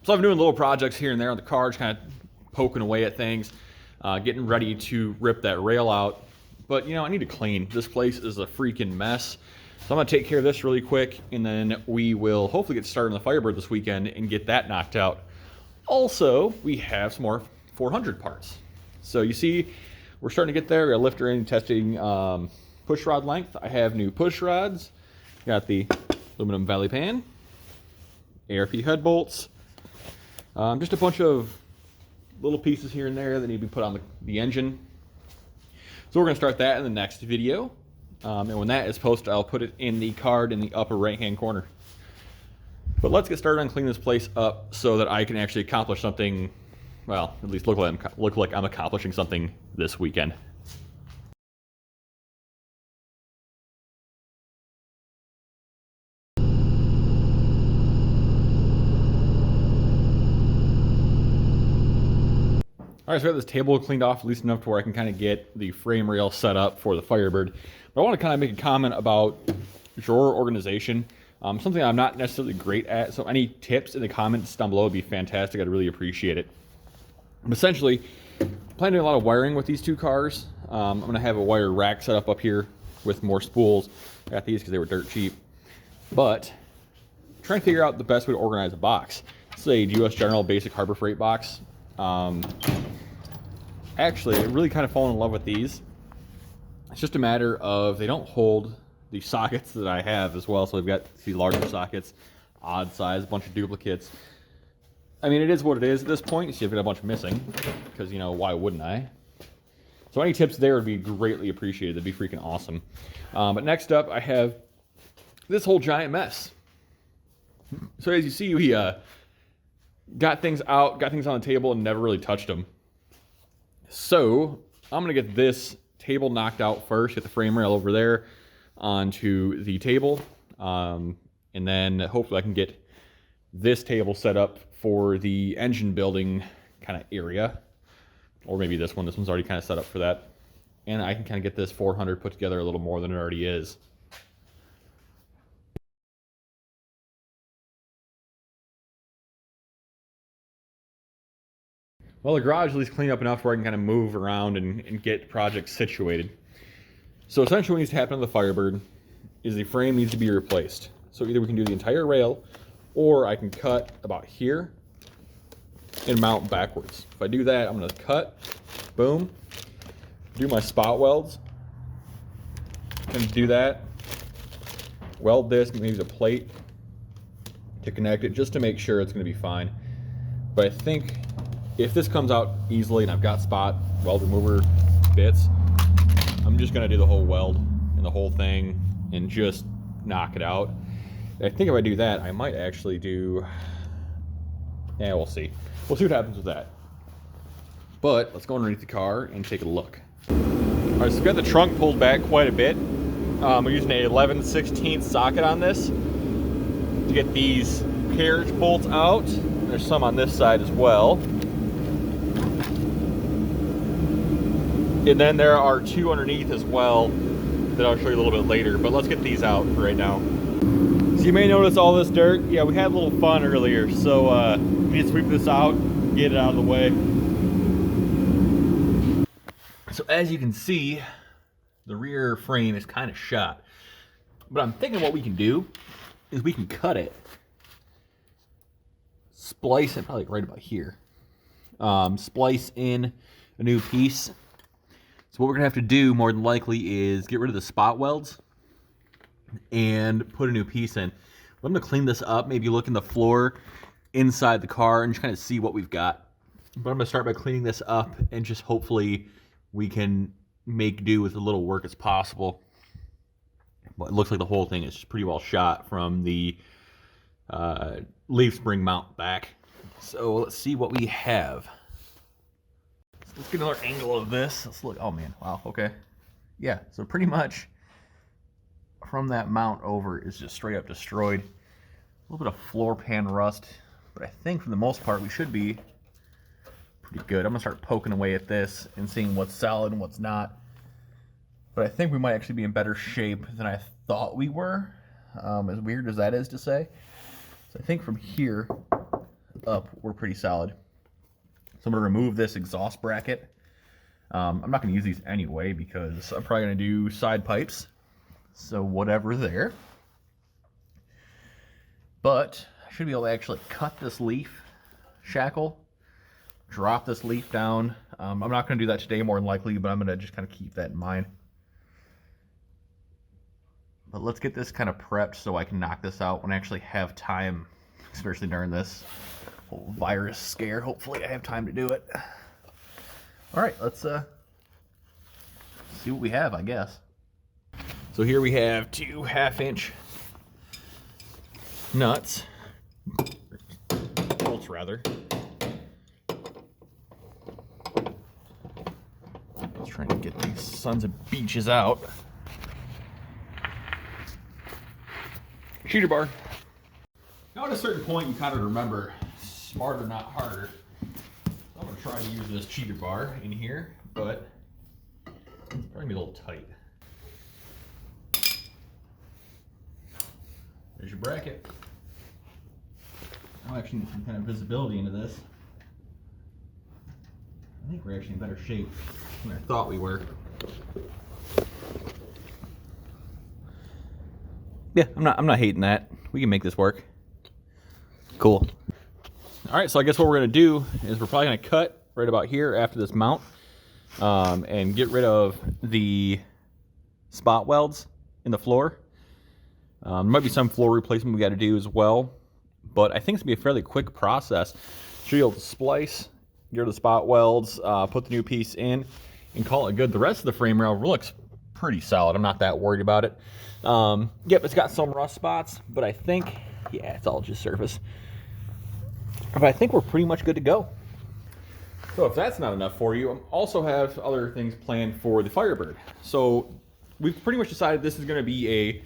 So I've been doing little projects here and there on the car, just kind of poking away at things, getting ready to rip that rail out. But, you know, I need to clean. This place is a freaking mess. So I'm going to take care of this really quick, and then we will hopefully get started on the Firebird this weekend and get that knocked out. Also, we have some more 400 parts. So you see, we're starting to get there. We got lifter in, testing push rod length. I have new push rods. Got the aluminum valley pan, ARP head bolts, just a bunch of little pieces here and there that need to be put on the engine. So we're going to start that in the next video. And when that is posted, I'll put it in the card in the upper right-hand corner. But let's get started on cleaning this place up so that I can actually accomplish something, well, at least look like I'm accomplishing something this weekend. All right, so I got this table cleaned off at least enough to where I can kind of get the frame rail set up for the Firebird. But I want to kind of make a comment about drawer organization, something I'm not necessarily great at. So any tips in the comments down below would be fantastic. I'd really appreciate it. But essentially, I'm planning a lot of wiring with these two cars. I'm going to have a wire rack set up here with more spools. I got these because they were dirt cheap. But I'm trying to figure out the best way to organize a box. This is a US General Basic Harbor Freight box. Actually, I really kind of fallen in love with these. It's just a matter of they don't hold the sockets that I have as well. So we've got the larger sockets, odd size, a bunch of duplicates. I mean, it is what it is at this point. You see, I've got a bunch missing because, you know, why wouldn't I? So any tips there would be greatly appreciated. That'd be freaking awesome. But next up, I have this whole giant mess. So as you see, we got things out, got things on the table, and never really touched them. So I'm going to get this table knocked out first, get the frame rail over there onto the table, and then hopefully I can get this table set up for the engine building kind of area, or maybe this one. This one's already kind of set up for that, and I can kind of get this 400 put together a little more than it already is. Well, the garage at least cleaned up enough where I can kind of move around and get projects situated. So essentially what needs to happen on the Firebird is the frame needs to be replaced. So either we can do the entire rail, or I can cut about here and mount backwards. If I do that, I'm going to cut, boom, do my spot welds, and do that, weld this, maybe the plate to connect it just to make sure it's going to be fine. But I think if this comes out easily and I've got spot weld remover bits, I'm just gonna do the whole weld and the whole thing and just knock it out. I think if I do that, I might actually do, yeah, we'll see. We'll see what happens with that. But let's go underneath the car and take a look. All right, so we've got the trunk pulled back quite a bit. We're using a 11/16 socket on this to get these carriage bolts out. There's some on this side as well. And then there are two underneath as well that I'll show you a little bit later, but let's get these out for right now. So you may notice all this dirt. Yeah, we had a little fun earlier, so we need to sweep this out, get it out of the way. So as you can see, the rear frame is kind of shot. But I'm thinking what we can do is we can cut it, splice it probably right about here, splice in a new piece. So what we're gonna have to do more than likely is get rid of the spot welds and put a new piece in. I'm gonna clean this up, maybe look in the floor inside the car and just kind of see what we've got. But I'm gonna start by cleaning this up and just hopefully we can make do with as little work as possible. But it looks like the whole thing is just pretty well shot from the leaf spring mount back. So let's see what we have. Let's get another angle of this. Let's look. Oh man, wow, okay. Yeah, so pretty much from that mount over is just straight up destroyed. A little bit of floor pan rust, but I think for the most part we should be pretty good. I'm gonna start poking away at this and seeing what's solid and what's not. But I think we might actually be in better shape than I thought we were, as weird as that is to say. So I think from here, up were pretty solid. So I'm going to remove this exhaust bracket. I'm not going to use these anyway because I'm probably going to do side pipes. So whatever there. But I should be able to actually cut this leaf shackle, drop this leaf down. I'm not going to do that today more than likely, but I'm going to just kind of keep that in mind. But let's get this kind of prepped so I can knock this out when I actually have time, especially during this whole virus scare. Hopefully I have time to do it. All right, let's see what we have, I guess. So here we have 2 1/2-inch nuts, bolts rather. Let's try to get these sons of beaches out. Cheater bar. Now at a certain point you kind of remember, smarter not harder. I'm going to try to use this cheater bar in here, but it's probably going to be a little tight. There's your bracket. Now I actually need some kind of visibility into this. I think we're actually in better shape than I thought we were. Yeah, I'm not hating that. We can make this work. Cool. All right, so I guess what we're gonna do is we're probably gonna cut right about here after this mount, and get rid of the spot welds in the floor. There might be some floor replacement we got to do as well, but I think it's gonna be a fairly quick process. Should be able to splice, get rid of the spot welds, put the new piece in, and call it good. The rest of the frame rail looks pretty solid. I'm not that worried about it. Yep, it's got some rust spots, but I think, yeah, it's all just surface. But I think we're pretty much good to go. So if that's not enough for you, I also have other things planned for the Firebird. So we've pretty much decided this is going to be a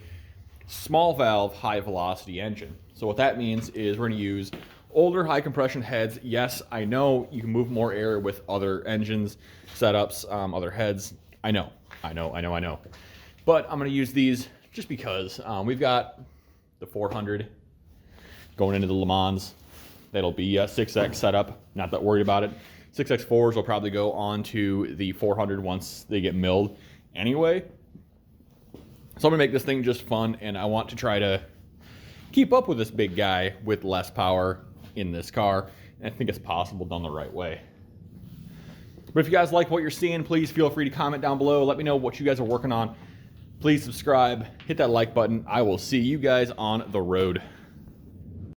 small valve, high velocity engine. So what that means is we're going to use older high compression heads. Yes, I know you can move more air with other engines, setups, other heads. I know. But I'm going to use these just because we've got the 400 going into the Le Mans. That'll be a 6X setup. Not that worried about it. 6X4s will probably go on to the 400 once they get milled anyway. So I'm going to make this thing just fun, and I want to try to keep up with this big guy with less power in this car. And I think it's possible done the right way. But if you guys like what you're seeing, please feel free to comment down below. Let me know what you guys are working on. Please subscribe, hit that like button. I will see you guys on the road.